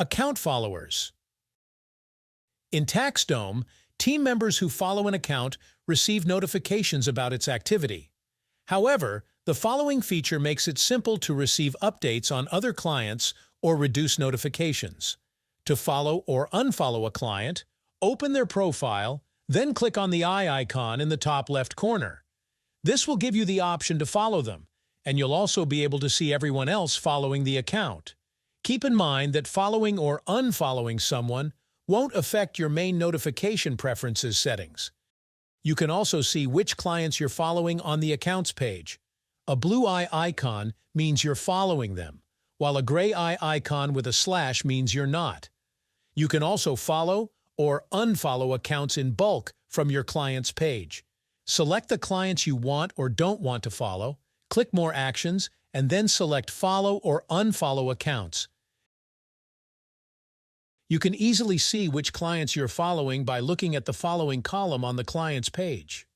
Account followers. In TaxDome, team members who follow an account receive notifications about its activity. However, the following feature makes it simple to receive updates on other clients or reduce notifications. To follow or unfollow a client, open their profile, then click on the eye icon in the top left corner. This will give you the option to follow them, and you'll also be able to see everyone else following the account. Keep in mind that following or unfollowing someone won't affect your main notification preferences settings. You can also see which clients you're following on the Accounts page. A blue eye icon means you're following them, while a gray eye icon with a slash means you're not. You can also follow or unfollow accounts in bulk from your client's page. Select the clients you want or don't want to follow, click More Actions, and then select Follow or Unfollow Accounts. You can easily see which clients you're following by looking at the following column on the client's page.